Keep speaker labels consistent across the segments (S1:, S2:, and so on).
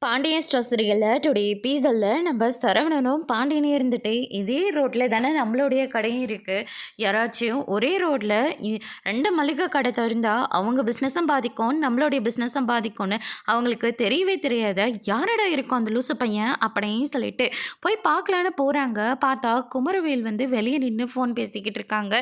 S1: Pandian store சீரியலில் today எபிசோடில் நம்ம சரவணனும் பாண்டியனே இருந்துட்டு இதே ரோட்டில் தானே நம்மளுடைய கடையும் இருக்குது. யாராச்சும் ஒரே ரோட்டில் ரெண்டு மளிகை கடை திறந்தால் அவங்க பிஸ்னஸும் பாதிக்கும், நம்மளுடைய பிஸ்னஸும் பாதிக்கும்னு அவங்களுக்கு தெரியவே தெரியாத யாரடா இருக்கும் அந்த லூசு பையன் அப்படின்னு சொல்லிட்டு போய் பார்க்கலான்னு போகிறாங்க. பார்த்தா குமரவேல் வந்து வெளியே நின்று ஃபோன் பேசிக்கிட்டு இருக்காங்க.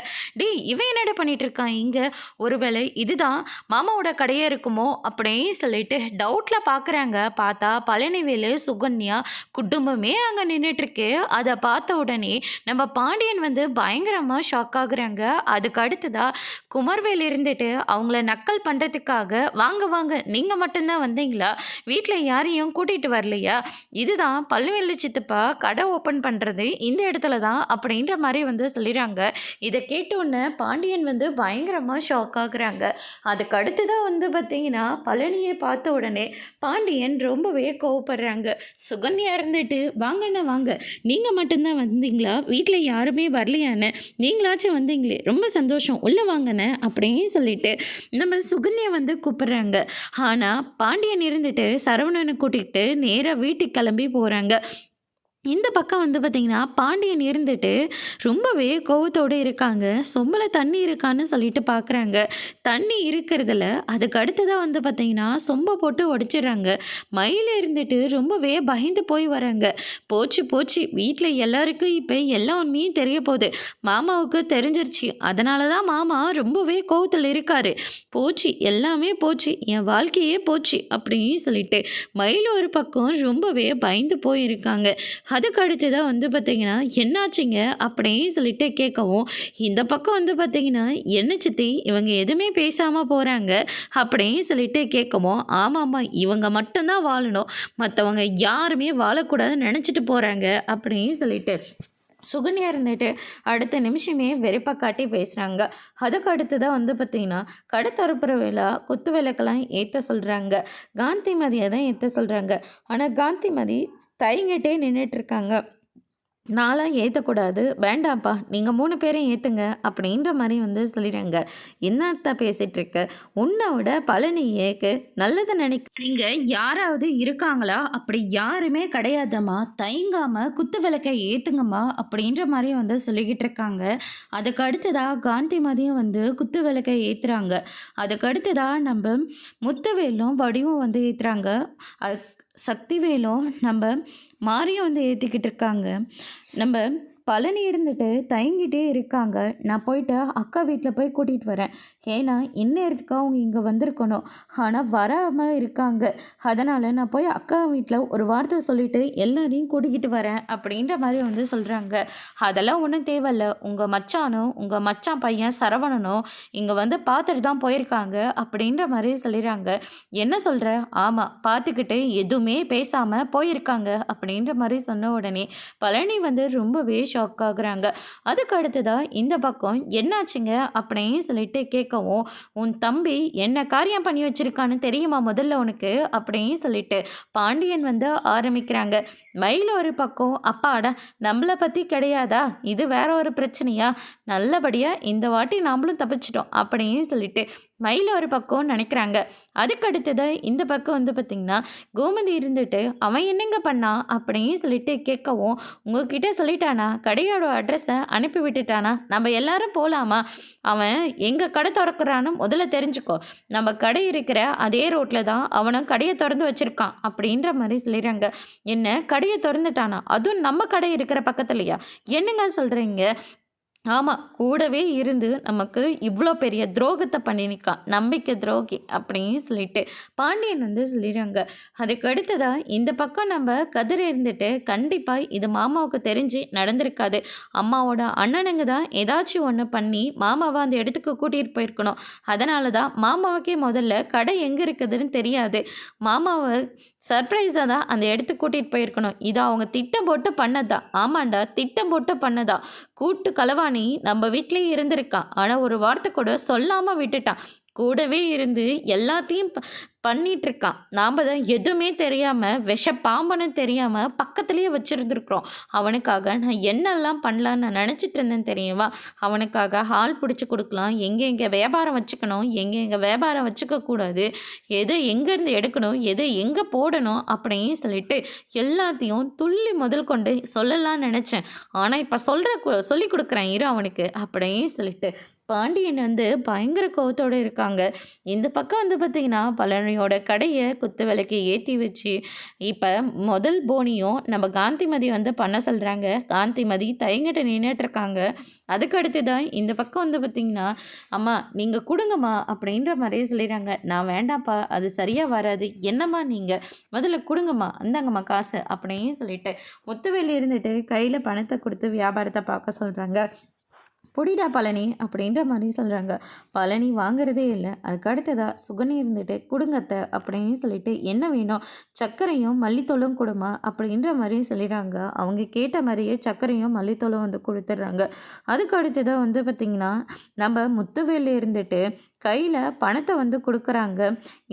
S1: இவன் என்னடா பண்ணிகிட்டு இருக்கான் இங்கே, ஒருவேளை இதுதான் மாமாவோட கடையே இருக்குமோ அப்படின்னு சொல்லிட்டு டவுட்டில் பார்க்குறாங்க. பார்த்தா பழனிவேலு சுகன்யா குடும்பமே அங்கே நின்றுட்டுருக்கு. அதை பார்த்த உடனே நம்ம பாண்டியன் வந்து பயங்கரமாக ஷாக் ஆகுறாங்க. அதுக்கு அடுத்ததா குமர்வேல் இருந்துட்டு அவங்கள நக்கல் பண்ணுறதுக்காக வாங்க வாங்க நீங்கள் மட்டும்தான் வந்தீங்களா, வீட்டில் யாரையும் கூட்டிகிட்டு வரலையா, இதுதான் பழனிவேலு சித்தப்பா கடை ஓப்பன் பண்ணுறது இந்த இடத்துல தான் அப்படின்ற மாதிரி வந்து சொல்லிடுறாங்க. இதை கேட்டோன்னே பாண்டியன் வந்து பயங்கரமாக ஷாக் ஆகுறாங்க. அதுக்கு அடுத்ததான் வந்து பார்த்தீங்கன்னா பழனியை பார்த்த உடனே பாண்டியன் ரொம்பவே கோவப்படுறாங்க. சுகன்யா இருந்துட்டு வாங்கண்ணா வாங்க, நீங்கள் மட்டும்தான் வந்தீங்களா, வீட்டில் யாருமே வரலையான்னு, நீங்களாச்சும் வந்தீங்களே ரொம்ப சந்தோஷம், உள்ளே வாங்கண்ணே அப்படின்னு சொல்லிட்டு நம்ம சுகன்யா வந்து கூப்பிட்றாங்க. ஆனால் பாண்டியன் இருந்துட்டு சரவணனை கூட்டிகிட்டு நேராக வீட்டுக்கு கிளம்பி போகிறாங்க. இந்த பக்கம் வந்து பார்த்திங்கன்னா பாண்டியன் இருந்துட்டு ரொம்பவே கோவத்தோடு இருக்காங்க. சொம்பில் தண்ணி இருக்கான்னு சொல்லிட்டு பார்க்குறாங்க. தண்ணி இருக்கிறதுல அதுக்கு அடுத்ததாக வந்து பார்த்திங்கன்னா சொம்பை போட்டு உடைச்சிடுறாங்க. மயில் இருந்துட்டு ரொம்பவே பயந்து போய் வராங்க. போச்சு போச்சு, வீட்டில் எல்லாருக்கும் இப்போ எல்லா உண்மையும் தெரிய போகுது, மாமாவுக்கு தெரிஞ்சிருச்சு, அதனால தான் மாமா ரொம்பவே கோவத்தில் இருக்காரு, போச்சு எல்லாமே போச்சு, என் வாழ்க்கையே போச்சு அப்படின்னு சொல்லிட்டு மயில் ஒரு பக்கம் ரொம்பவே பயந்து போயிருக்காங்க. அதுக்கு அடுத்து தான் வந்து பார்த்திங்கன்னா என்னாச்சுங்க அப்படின்னு சொல்லிட்டு கேட்கவும், இந்த பக்கம் வந்து பார்த்திங்கன்னா என்ன சித்தி இவங்க எதுவுமே பேசாமல் போகிறாங்க அப்படின்னு சொல்லிட்டு கேட்கவும், ஆமாம்மா இவங்க மட்டும்தான் வாழணும், மற்றவங்க யாருமே வாழக்கூடாதுன்னு நினச்சிட்டு போகிறாங்க அப்படின்னு சொல்லிட்டு சுகன்யா இருந்துட்டு அடுத்த நிமிஷமே வெறுப்பாக காட்டி பேசுகிறாங்க. அதுக்கு அடுத்து தான் வந்து பார்த்திங்கன்னா கடை திறப்புற வேலை குத்து விளக்கெல்லாம் ஏற்ற சொல்கிறாங்க. காந்திமதியை தான் ஏற்ற சொல்கிறாங்க. ஆனால் காந்திமதி தயங்கிட்டே நின்றுட்டுருக்காங்க. நான்லாம் ஏற்றக்கூடாது, வேண்டாம்ப்பா நீங்கள் 3 பேரையும் ஏற்றுங்க அப்படின்ற மாதிரி வந்து சொல்லிடுறாங்க. என்னத்த பேசிகிட்டு இருக்க, உன்னை விட பழனி ஏக்கு நல்லதை நினைக்கிறீங்க யாராவது இருக்காங்களா, அப்படி யாருமே கிடையாதம்மா, தயங்காமல் குத்து விளக்கை ஏற்றுங்கம்மா அப்படின்ற மாதிரி வந்து சொல்லிக்கிட்டு இருக்காங்க. அதுக்கு அடுத்ததாக காந்திமதியும் வந்து குத்து விளக்கை ஏற்றுறாங்க. அதுக்கு அடுத்ததாக நம்ம முத்துவேலும் வடிவும் வந்து ஏற்றுறாங்க. சக்திவேலும் நம்ம மாரியும் வந்து ஏற்றிக்கிட்டு இருக்காங்க. நம்ம பழனி இருந்துட்டு தயங்கிட்டே இருக்காங்க. நான் போயிட்டு அக்கா வீட்டில் போய் கூட்டிகிட்டு வரேன், ஏன்னா இந்நேரத்துக்கு அவங்க இங்கே வந்திருக்கணும், ஆனால் வராமல் இருக்காங்க, அதனால் நான் போய் அக்கா வீட்டில் ஒரு வார்த்தை சொல்லிவிட்டு எல்லாரையும் கூட்டிக்கிட்டு வரேன் அப்படின்ற மாதிரி வந்து சொல்கிறாங்க. அதெல்லாம் ஒன்றும் தேவையில்ல, உங்கள் மச்சானும் உங்கள் மச்சான் பையன் சரவணனும் இங்கே வந்து பார்த்துட்டு தான் போயிருக்காங்க அப்படின்ற மாதிரி சொல்லிடுறாங்க. என்ன சொல்கிற, ஆமாம் பார்த்துக்கிட்டு எதுவுமே பேசாமல் போயிருக்காங்க அப்படின்ற மாதிரி சொன்ன உடனே பழனி வந்து ரொம்பவே ஷாக் ஆகுறாங்க. அதுக்கு அடுத்ததாக இந்த பக்கம் என்னாச்சுங்க அப்படின்னு சொல்லிட்டு கேட்கவும், உன் தம்பி என்ன காரியம் பண்ணி வச்சிருக்கான்னு தெரியுமா முதல்ல உனக்கு அப்படின்னு சொல்லிட்டு பாண்டியன் வந்து ஆரம்பிக்கிறாங்க. மயில் ஒரு பக்கம், அப்பாடா நம்மளை பற்றி கிடையாதா, இது வேற ஒரு பிரச்சனையா, நல்லபடியாக இந்த வாட்டி நாமளும் தப்பிச்சிட்டோம் அப்படின்னு சொல்லிட்டு மயில் ஒரு பக்கம் நினைக்கிறாங்க. அதுக்கு அடுத்ததாக இந்த பக்கம் வந்து பார்த்திங்கன்னா கோமதி இருந்துட்டு அவன் என்னங்க பண்ணான் அப்படின்னு சொல்லிட்டு கேட்கவும், உங்ககிட்ட சொல்லிட்டானா, கடையோட அட்ரஸை அனுப்பி விட்டுட்டானா, நம்ம எல்லாரும் போகலாமா, அவன் எங்கள் கடை திறக்கிறான்னு முதல்ல தெரிஞ்சுக்கோ, நம்ம கடை இருக்கிற அதே ரோட்டில் தான் அவனும் கடையை திறந்து வச்சுருக்கான் அப்படின்ற மாதிரி சொல்லிடுறாங்க. என்ன கடையை திறந்துட்டானா, அதுவும் நம்ம கடை இருக்கிற பக்கத்துலையா, என்னங்க சொல்கிறீங்க, ஆமாம் கூடவே இருந்து நமக்கு இவ்வளோ பெரிய துரோகத்தை பண்ணினிக்கான், நம்பிக்கை துரோகி அப்படின்னு சொல்லிட்டு பாண்டியன் வந்து சொல்லிடுறாங்க. அதுக்கு அடுத்ததாக இந்த பக்கம் நம்ம கதிர் இருந்துட்டு கண்டிப்பாக இது மாமாவுக்கு தெரிஞ்சு நடந்திருக்காது, அம்மாவோட அண்ணனுங்க தான் ஏதாச்சும் ஒன்று பண்ணி மாமாவை அந்த இடத்துக்கு கூட்டிகிட்டு போயிருக்கணும், அதனால தான் மாமாவுக்கே முதல்ல கடை எங்கே இருக்குதுன்னு தெரியாது, மாமாவை சர்ப்ரைஸாக தான் அந்த இடத்துக்கு கூட்டிகிட்டு போயிருக்கணும், இதை அவங்க திட்டம் போட்டு பண்ணதா, ஆமாண்டா திட்டம் போட்டு பண்ணதா, கூட்டு களவாணி நம்ம வீட்டிலேயே இருந்திருக்கான், ஆனால் ஒரு வார்த்தை கூட சொல்லாமல் விட்டுட்டான், கூடவே இருந்து எல்லாத்தையும் பண்ணிகிட்ருக்கான். நாம் தான் எதுவுமே தெரியாமல் விஷ பாம்புன்னு தெரியாமல் பக்கத்துலேயே வச்சுருந்துருக்குறோம். அவனுக்காக நான் என்னெல்லாம் பண்ணலான்னு நான் நினச்சிட்டு இருந்தேன் தெரியுமா? அவனுக்காக ஹால் பிடிச்சி கொடுக்கலாம், எங்கே எங்கே வியாபாரம் வச்சுக்கணும், எங்கே எங்கே வியாபாரம் வச்சுக்கக்கூடாது, எதை எங்கேருந்து எடுக்கணும், எதை எங்கே போடணும் அப்படின்னு சொல்லிட்டு எல்லாத்தையும் துள்ளி முதல் கொண்டு சொல்லலாம்னு நினச்சேன். ஆனால் இப்போ சொல்லி கொடுக்குறேன் இரு அவனுக்கு அப்படின்னு சொல்லிட்டு பாண்டியன் வந்து பயங்கர கோவத்தோடு இருக்காங்க. இந்த பக்கம் வந்து பார்த்திங்கன்னா பழனியோட கடையை குத்து விளக்கு ஏற்றி வச்சு இப்போ முதல் போனியும் நம்ம காந்திமதி வந்து பண்ண சொல்கிறாங்க. காந்திமதி தயங்கிட்டு நின்றுட்டுருக்காங்க. அதுக்கு அடுத்து தான் இந்த பக்கம் வந்து பார்த்திங்கன்னா அம்மா நீங்கள் கொடுங்கம்மா அப்படின்ற மாதிரியே சொல்லிடுறாங்க. நான் வேண்டாம்ப்பா, அது சரியாக வராது, என்னம்மா நீங்கள் முதல்ல கொடுங்கம்மா, இந்தாங்கம்மா காசு அப்படின்னு சொல்லிட்டு முத்துவேலி இருந்துட்டு கையில் பணத்தை கொடுத்து வியாபாரத்தை பார்க்க சொல்கிறாங்க. புடிடா பழனி அப்படின்ற மாதிரி சொல்கிறாங்க. பழனி வாங்குறதே இல்லை. அதுக்கு அடுத்ததாக சுகனி இருந்துட்டு கொடுங்கத்த அப்படின்னு சொல்லிட்டு என்ன வேணும், சர்க்கரையும் மல்லித்தூளும் கொடுமா அப்படின்ற மாதிரியும் சொல்லிடுறாங்க. அவங்க கேட்ட மாதிரியே சர்க்கரையும் மல்லித்தூளும் வந்து கொடுத்துட்றாங்க. அதுக்கு அடுத்ததாக வந்து பார்த்திங்கன்னா நம்ம முத்துவேலி இருந்துட்டு கையில் பணத்தை வந்து கொடுக்குறாங்க.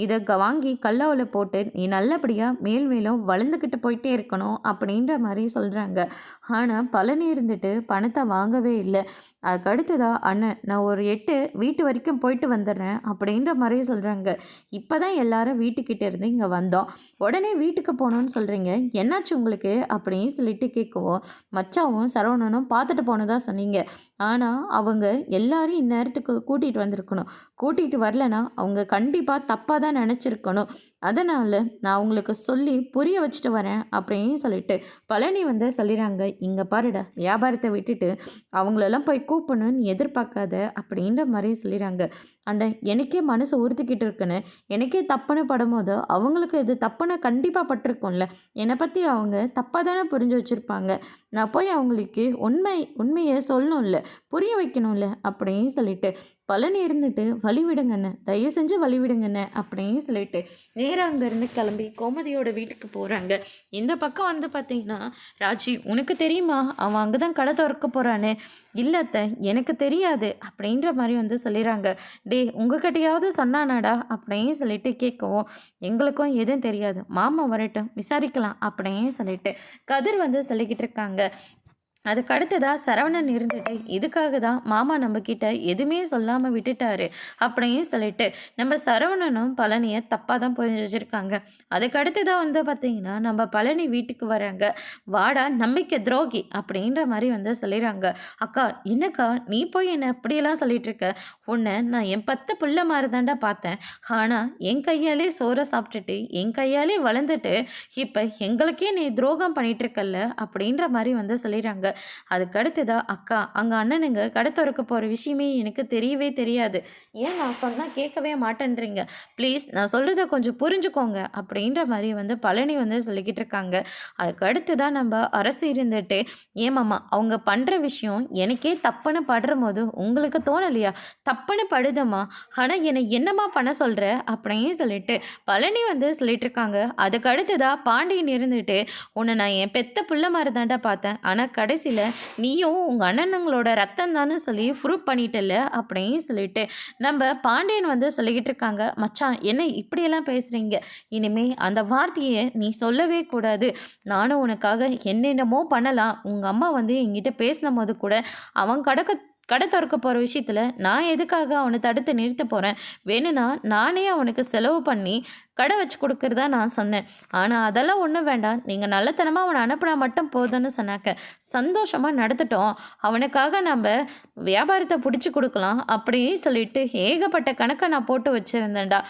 S1: இதை வாங்கி கல்லாவில் போட்டு நீ நல்லபடியாக மேல் மேலும் வளர்ந்துக்கிட்டு போயிட்டே இருக்கணும் அப்படின்ற மாதிரி சொல்கிறாங்க. ஆனால் பழனி இருந்துட்டு பணத்தை வாங்கவே இல்லை. அதுக்கு அடுத்ததாக அண்ணன் நான் ஒரு 8 வீட்டு வரைக்கும் போயிட்டு வந்துடுறேன் அப்படின்ற மாதிரி சொல்கிறாங்க. இப்போ தான் எல்லாரும் வீட்டுக்கிட்ட இருந்து இங்கே வந்தோம், உடனே வீட்டுக்கு போகணுன்னு சொல்கிறீங்க, என்னாச்சு உங்களுக்கு அப்படின்னு சொல்லிட்டு கேட்கவும் மச்சாவும் சரவணனும் பார்த்துட்டு போனதா சொன்னீங்க. ஆனால் அவங்க எல்லாரும் இந்நேரத்துக்கு கூட்டிகிட்டு வந்திருக்கணும். கூட்டிகிட்டு வரலனா அவங்க கண்டிப்பாக தப்பாக தான் நினச்சிருக்கணும். அதனால் நான் அவங்களுக்கு சொல்லி புரிய வச்சுட்டு வரேன் அப்படின்னு சொல்லிட்டு பழனி வந்து சொல்லிடுறாங்க. இங்கே பாருடா, வியாபாரத்தை விட்டுட்டு அவங்களெல்லாம் போய் கூப்பிடணும்னு எதிர்பார்க்காத அப்படின்ற மாதிரி சொல்லிடுறாங்க. அண்ட் எனக்கே மனசு உறுத்திக்கிட்டு இருக்குன்னு எனக்கே தப்புன்னு படும்போது அவங்களுக்கு இது தப்புன்னு கண்டிப்பாக பட்டிருக்கோம்ல. என்னை பற்றி அவங்க தப்பாக தானே புரிஞ்சு வச்சுருப்பாங்க. நான் போய் அவங்களுக்கு உண்மையை சொல்லணும்ல, புரிய வைக்கணும்ல அப்படின்னு சொல்லிட்டு பழனி இருந்துட்டு வழி விடுங்கண்ணே, தயவு செஞ்சு வழி விடுங்கண்ணே அப்படின்னு சொல்லிட்டு நேராக அங்கேருந்து கிளம்பி கோமதியோட வீட்டுக்கு போகிறாங்க. இந்த பக்கம் வந்து பார்த்திங்கன்னா ராஜி, உனக்கு தெரியுமா அவன் அங்கே தான் கடை திறக்க போகிறானே. இல்லத்த எனக்கு தெரியாது அப்படின்ற மாதிரி வந்து சொல்லிடுறாங்க. டே உங்ககிட்டையாவது சொன்னானாடா அப்படின்னு சொல்லிட்டு கேட்கவும் எங்களுக்கும் எதுவும் தெரியாது, மாமா வரட்டும் விசாரிக்கலாம் அப்படின்னு சொல்லிட்டு கதிர் வந்து சொல்லிக்கிட்டு இருக்காங்க. அதுக்கு அடுத்ததாக சரவணன் இருந்துட்டு இதுக்காக தான் மாமா நம்மக்கிட்ட எதுவுமே சொல்லாமல் விட்டுட்டாரு அப்படின்னு சொல்லிட்டு நம்ம சரவணனும் பழனியை தப்பாக தான் புரிஞ்சு வச்சுருக்காங்க. அதுக்கு அடுத்ததாக வந்து பார்த்திங்கன்னா நம்ம பழனி வீட்டுக்கு வராங்க. வாடா நம்பிக்கை துரோகி அப்படின்ற மாதிரி வந்து சொல்லிடுறாங்க. அக்கா என்னக்கா நீ போய் என்னை அப்படியெல்லாம் சொல்லிகிட்ருக்க, உன்னை நான் என் 10 பிள்ளை மாதிரி தாண்டா பார்த்தேன். ஆனால் என் கையாலே சோறை சாப்பிட்டுட்டு என் கையாலே வளர்ந்துட்டு இப்போ எங்களுக்கே நீ துரோகம் பண்ணிகிட்ருக்கல்ல அப்படின்ற மாதிரி வந்து சொல்லிடுறாங்க. அதுக்கு அடுத்ததா அக்கா அங்கே அண்ணனுங்க கடை திறக்க போகிற விஷயமே எனக்கு தெரியவே தெரியாது, ஏன் நான் சொன்னால் கேட்கவே மாட்டேன்றீங்க, ப்ளீஸ் நான் சொல்கிறத கொஞ்சம் புரிஞ்சுக்கோங்க அப்படின்ற மாதிரி வந்து பழனி வந்து சொல்லிக்கிட்டு இருக்காங்க. அதுக்கு அடுத்ததான் நம்ம அரசு இருந்துட்டு ஏமாம்மா அவங்க பண்ணுற விஷயம் எனக்கே தப்புன்னு படுற போது உங்களுக்கு தோணலையா, தப்புன்னு படுதம்மா, ஆனால் என்னை என்னம்மா பண்ண சொல்கிற அப்படின்னு சொல்லிட்டு பழனி வந்து சொல்லிட்டு இருக்காங்க. அதுக்கு அடுத்ததா பாண்டியன் இருந்துட்டு உன்னை நான் என் பெத்த பிள்ளை மாதிரி தாண்டா பார்த்தேன், ஆனால் கடைசியில் நீயும் உங்கள் அண்ணனுங்களோட ரத்தம் தானு சொல்லி ப்ரூவ் பண்ணிட்டல அப்படின்னு சொல்லிட்டு நம்ம பாண்டியன் வந்து சொல்லிக்கிட்டு இருக்காங்க. மச்சான் என்ன இப்படியெல்லாம் பேசுகிறீங்க, இனிமே அந்த வார்த்தையை நீ சொல்லவே கூடாது, நானும் உனக்காக என்னென்னமோ பண்ணலாம். உங்கள் அம்மா வந்து என்கிட்ட பேசின போது கூட அவன் கடை திறக்க போகிற விஷயத்தில் நான் எதுக்காக அவனை தடுத்து நிறுத்த போகிறேன், வேணும்னா நானே அவனுக்கு செலவு பண்ணி கடை வச்சு கொடுக்குறதா நான் சொன்னேன். ஆனால் அதெல்லாம் ஒன்றும் வேண்டாம், நீங்கள் நல்லத்தனமாக அவனை அனுப்புனா மட்டும் போதுன்னு சொன்னாக்க சந்தோஷமாக நடத்திட்டோம், அவனுக்காக நம்ம வியாபாரத்தை பிடிச்சி கொடுக்கலாம் அப்படின்னு சொல்லிட்டு ஏகப்பட்ட கணக்கை நான் போட்டு வச்சுருந்தேன்டா.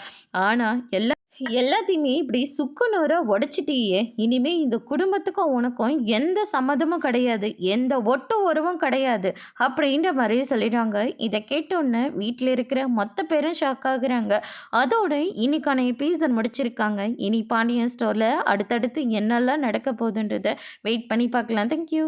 S1: ஆனால் எல்லாத்தையுமே இப்படி சுக்குநூற உடைச்சிட்டியே, இனிமே இந்த குடும்பத்துக்கும் உனக்கும் எந்த சம்மதமும் கிடையாது, எந்த ஒட்டு உறவும் கிடையாது அப்படின்ற மாதிரி சொல்லிடுறாங்க. இதை கேட்டோன்னே வீட்டில் இருக்கிற மொத்த பேரும் ஷாக் ஆகுறாங்க. அதோட இன்னைக்கான எபிசோட் முடிச்சிருக்காங்க. இனி பாண்டியன் ஸ்டோரில் அடுத்தடுத்து என்னெல்லாம் நடக்க போகுதுன்றதை வெயிட் பண்ணி பார்க்கலாம். தேங்க்யூ.